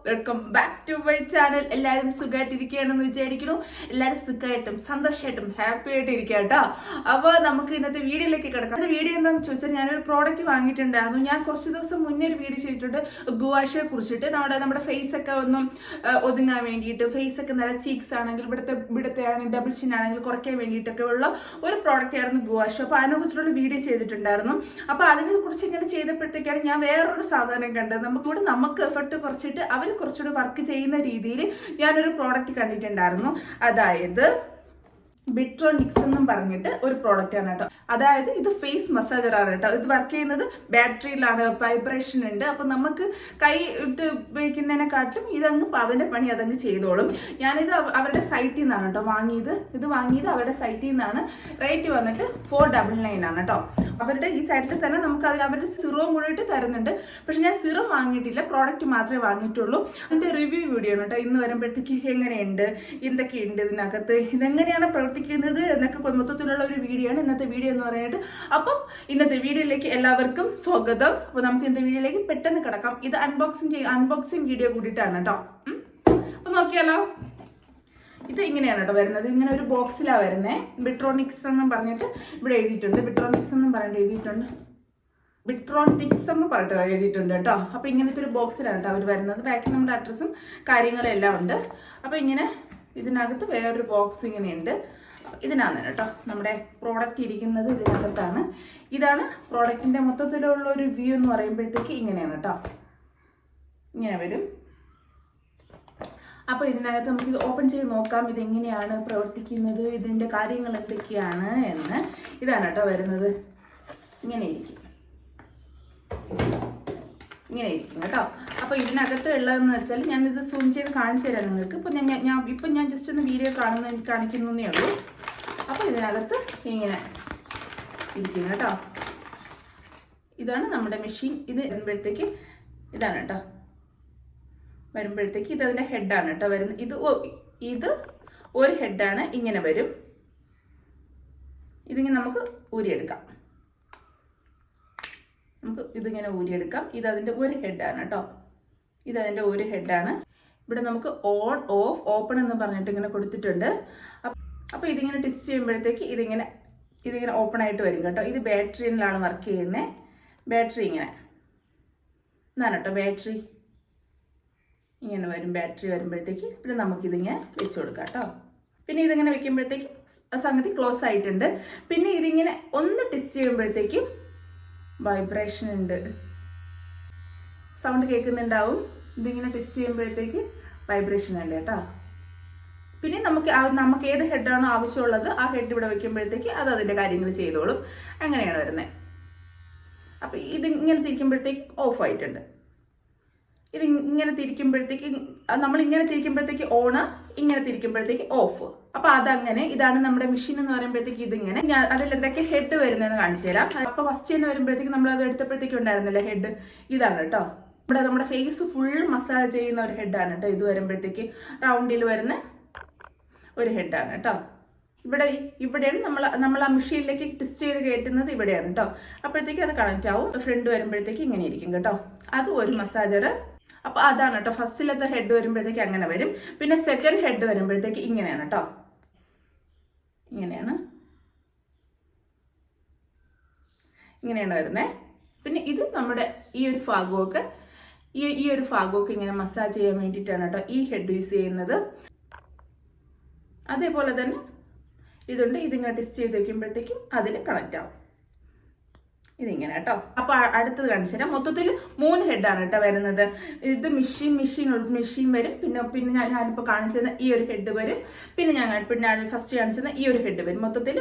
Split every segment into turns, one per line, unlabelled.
Welcome back to my channel. എല്ലാവരും സുഖമായിട്ടിരിക്കുകയാണെന്ന് വിചാരിക്കുന്നു. എല്ലാവരും സുഖമായിട്ടും സന്തോഷമായിട്ടും ഹാപ്പി ആയിട്ട് ഇരിക്കുക കേട്ടോ. അപ്പോൾ നമുക്ക് ഇന്നത്തെ വീഡിയോയിലേക്ക് കിടക്കാം. അത് വീഡിയോ എന്താണെന്ന് ചോദിച്ചാൽ, ഞാനൊരു പ്രോഡക്റ്റ് വാങ്ങിയിട്ടുണ്ടായിരുന്നു. ഞാൻ കുറച്ച് ദിവസം മുന്നേ ഒരു വീഡിയോ ചെയ്തിട്ടുണ്ട് ഗുവാഷയെ കുറിച്ചിട്ട്. നമ്മുടെ ഫേസ് ഒക്കെ ഒന്നും ഒതുങ്ങാൻ വേണ്ടിയിട്ട്, ഫേസ് ഒക്കെ നല്ല ചീക്സ് ആണെങ്കിൽ ഇവിടുത്തെ ആണെങ്കിൽ ഡബിൾ ചിൻ ആണെങ്കിൽ കുറയ്ക്കാൻ വേണ്ടിയിട്ടൊക്കെ ഉള്ള ഒരു പ്രോഡക്റ്റ് ആയിരുന്നു ഗുവാഷ. അപ്പോൾ അതിനെക്കുറിച്ചുള്ള വീഡിയോ ചെയ്തിട്ടുണ്ടായിരുന്നു. അപ്പോൾ അതിനെക്കുറിച്ച് ഇങ്ങനെ ചെയ്തപ്പോഴത്തേക്കാണ് ഞാൻ വേറൊരു സാധനം കണ്ടത്. നമുക്ക് എഫർട്ട് കുറച്ചിട്ട് അവർ കുറച്ചുകൂടി വർക്ക് ചെയ്യുന്ന രീതിയിൽ ഞാനൊരു പ്രോഡക്റ്റ് കണ്ടിട്ടുണ്ടായിരുന്നു. അതായത് ബിട്രോണിക്സ് എന്നും പറഞ്ഞിട്ട് ഒരു പ്രോഡക്റ്റ് ആണ് കേട്ടോ. അതായത് ഇത് ഫേസ് മസാജർ ആണ് കേട്ടോ. ഇത് വർക്ക് ചെയ്യുന്നത് ബാറ്ററിയിലാണ്, വൈബ്രേഷൻ ഉണ്ട്. അപ്പൊ നമുക്ക് കൈ ഇട്ട് ഉപയോഗിക്കുന്നതിനെക്കാട്ടിലും ഇതങ്ങ് അവന്റെ പണി അതങ്ങ് ചെയ്തോളും. ഞാനിത് അവരുടെ സൈറ്റിൽ നിന്നാണ് കേട്ടോ വാങ്ങിയത്. ഇത് വാങ്ങിയത് അവരുടെ സൈറ്റിൽ നിന്നാണ്. റേറ്റ് വന്നിട്ട് 499 ആണ് കേട്ടോ. അവരുടെ ഈ സൈറ്റിൽ തന്നെ നമുക്ക് അവരുടെ സിറവും കൂടിയിട്ട് തരുന്നുണ്ട്. പക്ഷെ ഞാൻ സിറം വാങ്ങിയിട്ടില്ല, പ്രോഡക്റ്റ് മാത്രമേ വാങ്ങിയിട്ടുള്ളൂ. അതിന്റെ റിവ്യൂ വീഡിയോ ആണ് കേട്ടോ. ഇന്ന് വരുമ്പോഴത്തേക്ക് എങ്ങനെയുണ്ട്, എന്തൊക്കെയുണ്ട് ഇതിനകത്ത്, ഇതെങ്ങനെയാണ് പ്രവർത്തിക്കുന്നത് എന്നൊക്കെ മൊത്തത്തിലുള്ള ഒരു വീഡിയോ ആണ് ഇന്നത്തെ വീഡിയോ എന്ന് പറയുന്നത്. അപ്പം ഇന്നത്തെ വീഡിയോയിലേക്ക് എല്ലാവർക്കും സ്വാഗതം. അപ്പോൾ നമുക്ക് ഇന്നത്തെ വീഡിയോയിലേക്ക് പെട്ടെന്ന് കിടക്കാം. ഇത് അൺബോക്സിങ് വീഡിയോ കൂടിയിട്ടാണ് കേട്ടോ. അപ്പൊ നോക്കിയാലോ. ഇത് ഇങ്ങനെയാണ് കേട്ടോ വരുന്നത്. ഇങ്ങനെ ഒരു ബോക്സിലാണ് വരുന്നത്. ബിട്രോണിക്സ് എന്നും പറഞ്ഞിട്ട് ഇവിടെ എഴുതിയിട്ടുണ്ട്. ബിട്രോണിക്സ് എന്ന് പറഞ്ഞിട്ട് എഴുതിയിട്ടുണ്ട് കേട്ടോ. അപ്പൊ ഇങ്ങനത്തെ ഒരു ബോക്സിലാണ് കേട്ടോ അവർ വരുന്നത്. ബാക്കി നമ്മുടെ അഡ്രസ്സും കാര്യങ്ങളും എല്ലാം ഉണ്ട്. അപ്പൊ ഇങ്ങനെ ഇതിനകത്ത് വേറൊരു ബോക്സ് ഇങ്ങനെയുണ്ട്. ഇതിനാണ് കേട്ടോ നമ്മുടെ പ്രോഡക്റ്റ് ഇരിക്കുന്നത്. ഇതിനകത്താണ്. ഇതാണ് പ്രോഡക്റ്റിന്റെ മൊത്തത്തിലുള്ള ഒരു വ്യൂ എന്ന് പറയുമ്പോഴത്തേക്ക് ഇങ്ങനെയാണ് കേട്ടോ. ഇങ്ങനെ വരും. അപ്പോൾ ഇതിനകത്ത് നമുക്ക് ഇത് ഓപ്പൺ ചെയ്ത് നോക്കാം. ഇതെങ്ങനെയാണ് പ്രവർത്തിക്കുന്നത്, ഇതിന്റെ കാര്യങ്ങൾ എന്തൊക്കെയാണ് എന്ന്. ഇതാണ് കേട്ടോ വരുന്നത്. ഇങ്ങനെ ഇരിക്കും കേട്ടോ. അപ്പോൾ ഇതിനകത്ത് ഉള്ളതെന്ന് വെച്ചാൽ ഞാനിത് സൂം ചെയ്ത് കാണിച്ചു തരാം നിങ്ങൾക്ക്. ഇപ്പം ഞാൻ ജസ്റ്റ് ഒന്ന് വീഡിയോ കാണിക്കുന്നേ ഉള്ളൂ. അപ്പോൾ ഇതിനകത്ത് ഇങ്ങനെ ഇരിക്കും കേട്ടോ. ഇതാണ് നമ്മുടെ മെഷീൻ. ഇത് വരുമ്പോഴത്തേക്ക് ഇതാണ് കേട്ടോ. വരുമ്പോഴത്തേക്ക് ഇതിൻ്റെ ഹെഡാണ് കേട്ടോ വരുന്നത്. ഇത് ഒരു ഹെഡാണ്. ഇങ്ങനെ വരും. ഇതിങ്ങനെ നമുക്ക് ഊരിയെടുക്കാം. ഇതിങ്ങനെ ഊരിയെടുക്കാം. ഇതതിൻ്റെ ഒരു ഹെഡാണ് കേട്ടോ. ഇതതിൻ്റെ ഒരു ഹെഡാണ്. ഇവിടെ നമുക്ക് ഓൺ ഓഫ് ഓപ്പൺ എന്ന് പറഞ്ഞിട്ട് ഇങ്ങനെ കൊടുത്തിട്ടുണ്ട്. അപ്പോൾ ഇതിങ്ങനെ ട്വിസ്റ്റ് ചെയ്യുമ്പോഴത്തേക്ക് ഇതിങ്ങനെ ഓപ്പൺ ആയിട്ട് വരും കേട്ടോ. ഇത് ബാറ്ററിയിലാണ് വർക്ക് ചെയ്യുന്നത്. ബാറ്ററി ഇങ്ങനെ ഇതാണ് കേട്ടോ. ബാറ്ററി ഇങ്ങനെ വരും. ബാറ്ററി വരുമ്പോഴത്തേക്ക് ഇത് നമുക്കിതിങ്ങനെ വെച്ച് കൊടുക്കാം കേട്ടോ. പിന്നെ ഇതിങ്ങനെ വെക്കുമ്പോഴത്തേക്കും സംഗതി ക്ലോസ് ആയിട്ടുണ്ട്. പിന്നെ ഇതിങ്ങനെ ഒന്ന് ട്വിസ്റ്റ് ചെയ്യുമ്പോഴത്തേക്കും വൈബ്രേഷൻ ഉണ്ട്. സൗണ്ട് കേൾക്കുന്നുണ്ടാവും. ഇതിങ്ങനെ ട്വിസ്റ്റ് ചെയ്യുമ്പോഴത്തേക്ക് വൈബ്രേഷൻ ഉണ്ട് കേട്ടോ. പിന്നെ നമുക്ക് ഏത് ഹെഡാണോ ആവശ്യമുള്ളത് ആ ഹെഡ് ഇവിടെ വെക്കുമ്പോഴത്തേക്ക് അത് അതിൻ്റെ കാര്യങ്ങൾ ചെയ്തോളും. അങ്ങനെയാണ് വരുന്നത്. അപ്പം ഇതിങ്ങനെ തിരിക്കുമ്പോഴത്തേക്ക് ഓഫ് ആയിട്ടുണ്ട്. ഇതിങ്ങനെ തിരിക്കുമ്പോഴത്തേക്ക് നമ്മളിങ്ങനെ തിരിക്കുമ്പോഴത്തേക്ക് ഓണ്, ഇങ്ങനെ തിരിക്കുമ്പോഴത്തേക്ക് ഓഫ്. അപ്പൊ അതങ്ങനെ. ഇതാണ് നമ്മുടെ മെഷീൻ എന്ന് പറയുമ്പോഴത്തേക്ക് ഇതിങ്ങനെ. അതിൽ എന്തൊക്കെ ഹെഡ് വരുന്നതെന്ന് കാണിച്ചു തരാം. അപ്പൊ ഫസ്റ്റ് തന്നെ വരുമ്പോഴത്തേക്ക് നമ്മൾ അത് എടുത്തപ്പോഴത്തേക്ക് ഉണ്ടായിരുന്നില്ല ഹെഡ്. ഇതാണ് കേട്ടോ. ഇവിടെ നമ്മുടെ ഫേസ് ഫുൾ മസാജ് ചെയ്യുന്ന ഒരു ഹെഡാണ് കേട്ടോ. ഇത് വരുമ്പോഴത്തേക്ക് റൗണ്ടിൽ വരുന്ന ഒരു ഹെഡാണ് കേട്ടോ. ഇവിടെയാണ് നമ്മൾ ആ മെഷീനിലേക്ക് ട്വിസ്റ്റ് ചെയ്ത് കയറ്റുന്നത്. ഇവിടെയാണ് കേട്ടോ. അപ്പോഴത്തേക്ക് അത് കണക്റ്റ് ആവും. ഫ്രണ്ട് വരുമ്പോഴത്തേക്ക് ഇങ്ങനെ ഇരിക്കും കേട്ടോ. അത് ഒരു മസാജർ. അപ്പൊ അതാണ് കേട്ടോ. ഫസ്റ്റിലത്തെ ഹെഡ് വരുമ്പോഴത്തേക്ക് അങ്ങനെ വരും. പിന്നെ സെക്കൻഡ് ഹെഡ് വരുമ്പോഴത്തേക്ക് ഇങ്ങനെയാണ് കേട്ടോ. ഇങ്ങനെയാണ് വരുന്നത്. പിന്നെ ഇത് നമ്മുടെ ഈ ഒരു ഭാഗമൊക്കെ ഇങ്ങനെ മസാജ് ചെയ്യാൻ വേണ്ടിയിട്ടാണ് കേട്ടോ ഈ ഹെഡ് യൂസ് ചെയ്യുന്നത്. അതേപോലെ തന്നെ ഇതുണ്ട്. ഇതിങ്ങനെ ട്വിസ്റ്റ് ചെയ്ത് വെക്കുമ്പോഴത്തേക്കും അതിൽ കണക്റ്റ് ആവും. ഇതിങ്ങനെ കേട്ടോ. അപ്പൊ അടുത്തത് കാണിച്ചു തരാം. മൊത്തത്തിൽ 3 ഹെഡാണ് കേട്ടോ വരുന്നത്. ഇത് മെഷീൻ വരും. പിന്നെ ഞാനിപ്പോൾ കാണിച്ചത് ഈ ഒരു ഹെഡ് വരും. പിന്നെ ഫസ്റ്റ് കാണിച്ചത് ഈ ഒരു ഹെഡ് വരും.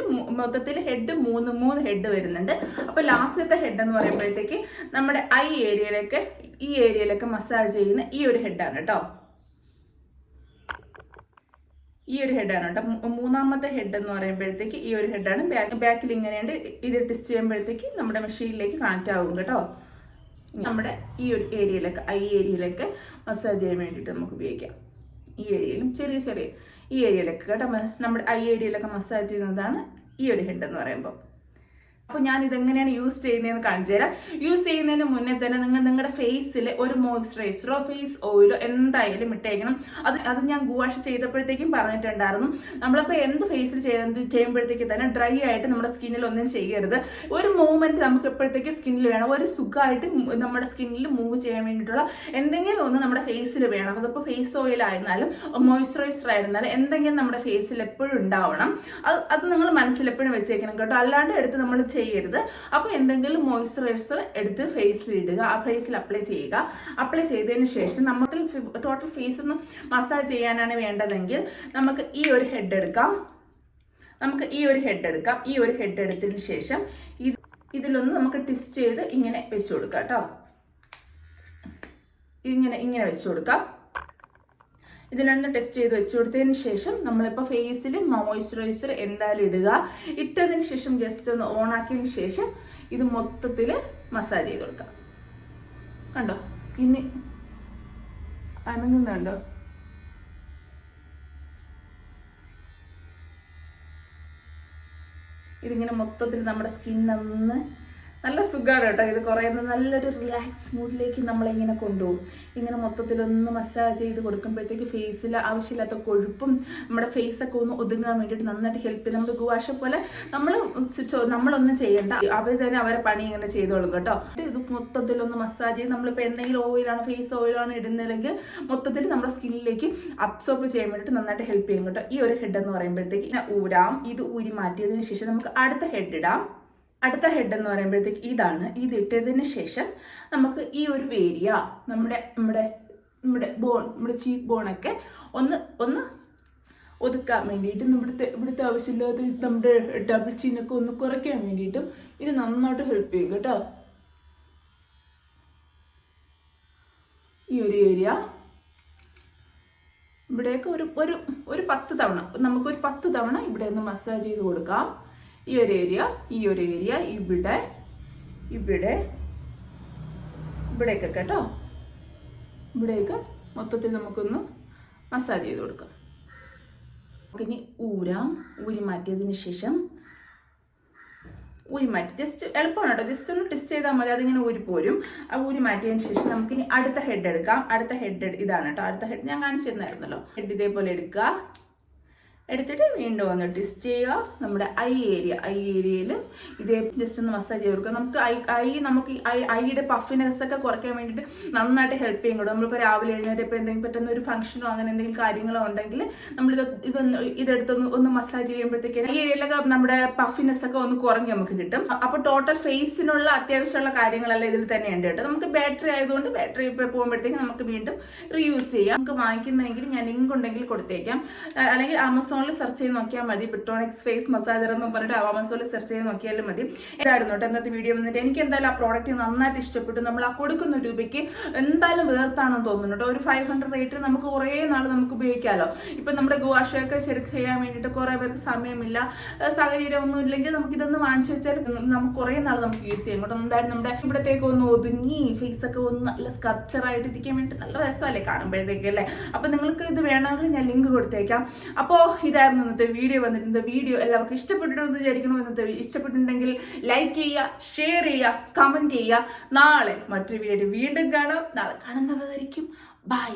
മൊത്തത്തിൽ ഹെഡ് 3 ഹെഡ് വരുന്നുണ്ട്. അപ്പൊ ലാസ്റ്റത്തെ ഹെഡ് എന്ന് പറയുമ്പോഴത്തേക്ക് നമ്മുടെ ഈ ഏരിയയിലൊക്കെ മസാജ് ചെയ്യുന്ന ഈ ഒരു ഹെഡാണ് കേട്ടോ. ഈ ഒരു ഹെഡാണ് കേട്ടോ. മൂന്നാമത്തെ ഹെഡ് എന്ന് പറയുമ്പോഴത്തേക്ക് ഈ ഒരു ഹെഡാണ്. ബാക്കിൽ ഇങ്ങനെയുണ്ട്. ഇത് ട്വിസ്റ്റ് ചെയ്യുമ്പോഴത്തേക്ക് നമ്മുടെ മെഷീനിലേക്ക് കണക്റ്റ് ആവും കേട്ടോ. നമ്മുടെ ഈ ഒരു ഏരിയയിലൊക്കെ മസാജ് ചെയ്യാൻ വേണ്ടിയിട്ട് നമുക്ക് ഉപയോഗിക്കാം. ഈ ഏരിയയിലും ചെറിയ ഈ ഏരിയയിലൊക്കെ കേട്ടോ. നമ്മുടെ ഏരിയയിലൊക്കെ മസാജ് ചെയ്യുന്നതാണ് ഈ ഒരു ഹെഡ് എന്ന് പറയുമ്പോൾ. അപ്പോൾ ഞാൻ ഇതെങ്ങനെയാണ് യൂസ് ചെയ്യുന്നതെന്ന് കാണിച്ചു തരാം. യൂസ് ചെയ്യുന്നതിന് മുന്നേ തന്നെ നിങ്ങളുടെ ഫേസിൽ ഒരു മോയ്സ്ചറൈസറോ ഫേസ് ഓയിലോ എന്തായാലും ഇട്ടേക്കണം. അത് ഞാൻ ഗുവാഷ് ചെയ്തപ്പോഴത്തേക്കും പറഞ്ഞിട്ടുണ്ടായിരുന്നു. നമ്മളിപ്പോൾ എന്ത് ഫേസിൽ ചെയ്യുമ്പോഴത്തേക്ക് തന്നെ ഡ്രൈ ആയിട്ട് നമ്മുടെ സ്കിന്നിൽ ഒന്നും ചെയ്യരുത്. ഒരു മൂവ്മെന്റ് നമുക്ക് എപ്പോഴത്തേക്ക് സ്കിന്നിൽ വേണം. ഒരു സുഖമായിട്ട് നമ്മുടെ സ്കിന്നിൽ മൂവ് ചെയ്യാൻ വേണ്ടിയിട്ടുള്ള എന്തെങ്കിലും ഒന്ന് നമ്മുടെ ഫേസിൽ വേണം. അതിപ്പോൾ ഫേസ് ഓയിൽ ആയിരുന്നാലും മോയ്സ്ചറൈസർ ആയിരുന്നാലും എന്തെങ്കിലും നമ്മുടെ ഫേസിൽ എപ്പോഴും ഉണ്ടാവണം. അത് നിങ്ങൾ മനസ്സിൽ എപ്പോഴും വെച്ചേക്കണം കേട്ടോ. അല്ലാണ്ട് എടുത്ത് നമ്മൾ ചെയ്യരുത്. അപ്പോൾ എന്തെങ്കിലും മോയ്സ്ചറൈസർ എടുത്ത് ഫേസിൽ ഇടുക, ആ ഫേസിൽ അപ്ലൈ ചെയ്യുക. അപ്ലൈ ചെയ്തതിന് ശേഷം നമുക്ക് ടോട്ടൽ ഫേസ് ഒന്ന് മസാജ് ചെയ്യാനാണ് വേണ്ടതെങ്കിൽ നമുക്ക് ഈ ഒരു ഹെഡ് എടുക്കാം. ഈ ഒരു ഹെഡ് എടുത്തതിന് ശേഷം ഇതിലൊന്ന് നമുക്ക് ട്വിസ്റ്റ് ചെയ്ത് ഇങ്ങനെ വെച്ച് കൊടുക്കാം കേട്ടോ. ഇങ്ങനെ വെച്ച് കൊടുക്കാം. ഇതിലൊന്ന് ടെസ്റ്റ് ചെയ്ത് വെച്ച് കൊടുത്തതിന് ശേഷം നമ്മളിപ്പോൾ ഫേസിൽ മോയ്സ്ചറൈസർ എന്തായാലും ഇടുക. ഇട്ടതിന് ശേഷം ജസ്റ്റ് ഒന്ന് ഓൺ ആക്കിയതിന് ശേഷം ഇത് മൊത്തത്തിൽ മസാജ് ചെയ്ത് കൊടുക്കാം. കണ്ടോ സ്കിന്ന് അനങ്ങുന്നുണ്ടോ? ഇതിങ്ങനെ മൊത്തത്തിൽ നമ്മുടെ സ്കിന്നൊന്ന് നല്ല സുഖമാണ് കേട്ടോ. ഇത് കുറേ നല്ലൊരു റിലാക്സ് മൂഡിലേക്ക് നമ്മളിങ്ങനെ കൊണ്ടുപോകും. ഇങ്ങനെ മൊത്തത്തിലൊന്ന് മസാജ് ചെയ്ത് കൊടുക്കുമ്പോഴത്തേക്ക് ഫേസിൽ ആവശ്യമില്ലാത്ത കൊഴുപ്പും നമ്മുടെ ഫേസൊക്കെ ഒന്ന് ഒതുങ്ങാൻ വേണ്ടിയിട്ട് നന്നായിട്ട് ഹെൽപ്പ് ചെയ്യും. നമ്മൾ ഗുവാഷ പോലെ നമ്മളൊന്നും ചെയ്യണ്ട, അവർ തന്നെ അവരെ പണി ഇങ്ങനെ ചെയ്തോളും കേട്ടോ. ഇത് മൊത്തത്തിലൊന്ന് മസാജ് ചെയ്ത് നമ്മളിപ്പോൾ എന്തെങ്കിലും ഓയിലാണ് ഫേസ് ഓയിലാണ് ഇടുന്നതെങ്കിൽ മൊത്തത്തിൽ നമ്മുടെ സ്കിന്നിലേക്ക് അബ്സോർബ് ചെയ്യാൻ വേണ്ടിയിട്ട് നന്നായിട്ട് ഹെൽപ്പ് ചെയ്യും കേട്ടോ. ഈ ഒരു ഹെഡ് എന്ന് പറയുമ്പോഴത്തേക്ക് ഇത് ഊരി മാറ്റിയതിന് ശേഷം നമുക്ക് അടുത്ത ഹെഡ് ഇടാം. അടുത്ത ഹെഡ് എന്ന് പറയുമ്പോഴത്തേക്ക് ഇതാണ്. ഇതിട്ടതിന് ശേഷം നമുക്ക് ഈ ഒരു ഏരിയ നമ്മുടെ ചീക്ക് ബോണൊക്കെ ഒന്ന് ഒതുക്കാൻ വേണ്ടിയിട്ടും ഇവിടുത്തെ ആവശ്യമില്ലാത്ത നമ്മുടെ ഡബിൾ ചീനൊക്കെ ഒന്ന് കുറയ്ക്കാൻ വേണ്ടിയിട്ടും ഇത് നന്നായിട്ട് ഹെൽപ്പ് ചെയ്യും കേട്ടോ. ഈ ഒരു ഏരിയ ഇവിടെയൊക്കെ ഒരു 10 തവണ നമുക്കൊരു 10 തവണ ഇവിടെ ഒന്ന് മസാജ് ചെയ്ത് കൊടുക്കാം. ഈ ഒരു ഏരിയ ഇവിടെയൊക്കെ കേട്ടോ. ഇവിടെയൊക്കെ മൊത്തത്തിൽ നമുക്കൊന്ന് മസാജ് ചെയ്ത് കൊടുക്കാം. നമുക്കിനി ഊരി മാറ്റിയതിന് ശേഷം ജസ്റ്റ് എളുപ്പമാണ് കേട്ടോ. ജസ്റ്റ് ഒന്ന് ടെസ്റ്റ് ചെയ്താൽ മതി, അതിങ്ങനെ ഊരിപ്പോരും. ആ ഊരി മാറ്റിയതിന് ശേഷം നമുക്കിനി അടുത്ത ഹെഡ് എടുക്കാം. അടുത്ത ഹെഡ് ഇതാണ് കേട്ടോ. അടുത്ത ഹെഡ് ഞാൻ കാണിച്ചു തന്നായിരുന്നല്ലോ. ഹെഡ് ഇതേപോലെ എടുത്തിട്ട് വീണ്ടും ഒന്ന് ട്വിസ്റ്റ് ചെയ്യുക. നമ്മുടെ ഐ ഏരിയയിൽ ഇതേ ജസ്റ്റ് ഒന്ന് മസാജ് ചെയ്ത് കൊടുക്കുക. നമുക്ക് ഐയുടെ പഫിനെസ് ഒക്കെ കുറയ്ക്കാൻ വേണ്ടിയിട്ട് നന്നായിട്ട് ഹെൽപ്പ് ചെയ്യും കൂടെ. നമ്മളിപ്പോൾ രാവിലെ എഴുന്നേറ്റ് ഇപ്പോൾ എന്തെങ്കിലും പറ്റുന്ന ഒരു ഫംഗ്ഷനോ അങ്ങനെ എന്തെങ്കിലും കാര്യങ്ങളോ ഉണ്ടെങ്കിൽ ഇതെടുത്തൊന്ന് മസാജ് ചെയ്യുമ്പോഴത്തേക്കും ഈ ഏരിയയിലൊക്കെ നമ്മുടെ പഫിനെസ് ഒക്കെ ഒന്ന് കുറഞ്ഞ് നമുക്ക് കിട്ടും. അപ്പോൾ ടോട്ടൽ ഫേസിനുള്ള അത്യാവശ്യമുള്ള കാര്യങ്ങളെല്ലാം ഇതിൽ തന്നെ ഉണ്ട് കേട്ടോ. നമുക്ക് ബാറ്ററി ആയതുകൊണ്ട് ബാറ്ററി ഇപ്പോൾ പോകുമ്പോഴത്തേക്കും നമുക്ക് വീണ്ടും റീയൂസ് ചെയ്യാം. നമുക്ക് വാങ്ങിക്കുന്നതെങ്കിൽ ഞാൻ ലിങ്ക് ഉണ്ടെങ്കിൽ കൊടുത്തേക്കാം. അല്ലെങ്കിൽ ആമസോണിൽ സെർച്ച് ചെയ്ത് നോക്കിയാൽ മതി. പെട്രോണിക്സ് ഫേസ് മസാജർ എന്ന് പറഞ്ഞിട്ട് ആമസോണിൽ സെർച്ച് ചെയ്ത് നോക്കിയാലും മതി. ഇതായിരുന്നു കേട്ടോ ഇന്നത്തെ വീഡിയോ വന്നിട്ട്. എനിക്ക് എന്തായാലും ആ പ്രോഡക്റ്റ് നന്നായിട്ട് ഇഷ്ടപ്പെട്ടു. നമ്മൾ ആ കൊടുക്കുന്ന രൂപയ്ക്ക് എന്തായാലും വേർത്താണെന്ന് തോന്നുന്നു കേട്ടോ. ഒരു 500 റേറ്റ് നമുക്ക് കുറേ നാൾ നമുക്ക് ഉപയോഗിക്കാമല്ലോ. ഇപ്പം നമ്മുടെ ഗുവാഷയൊക്കെ ചെയ്യാൻ വേണ്ടിയിട്ട് കുറേ പേർക്ക് സമയമില്ല, സാഹചര്യം ഒന്നും ഇല്ലെങ്കിൽ നമുക്കിതൊന്ന് വാങ്ങിച്ചു വെച്ചാൽ നമുക്ക് കുറേ നാൾ നമുക്ക് യൂസ് ചെയ്യാം കേട്ടോ. എന്തായാലും നമ്മുടെ ഇവിടത്തേക്ക് ഒന്ന് ഒതുങ്ങി ഫേസൊക്കെ ഒന്ന് നല്ല സ്കൾപ്ചറായിട്ട് ഇരിക്കാൻ വേണ്ടിയിട്ട് നല്ല രസമല്ലേ കാണുമ്പോഴത്തേക്ക് അല്ലേ. അപ്പം നിങ്ങൾക്ക് ഇത് വേണമെങ്കിൽ ഞാൻ ലിങ്ക് കൊടുത്തേക്കാം. അപ്പോൾ ഇതായിരുന്നു ഇന്നത്തെ വീഡിയോ വന്നിട്ട്. വീഡിയോ എല്ലാവർക്കും ഇഷ്ടപ്പെട്ടിട്ടുണ്ടെന്ന് വിചാരിക്കണം. ഇഷ്ടപ്പെട്ടിട്ടുണ്ടെങ്കിൽ ലൈക്ക് ചെയ്യുക, ഷെയർ ചെയ്യുക, കമൻറ്റ് ചെയ്യുക. നാളെ മറ്റൊരു വീഡിയോ വീണ്ടും കാണാം. നാളെ കാണുന്നവരായിരിക്കും. ബൈ.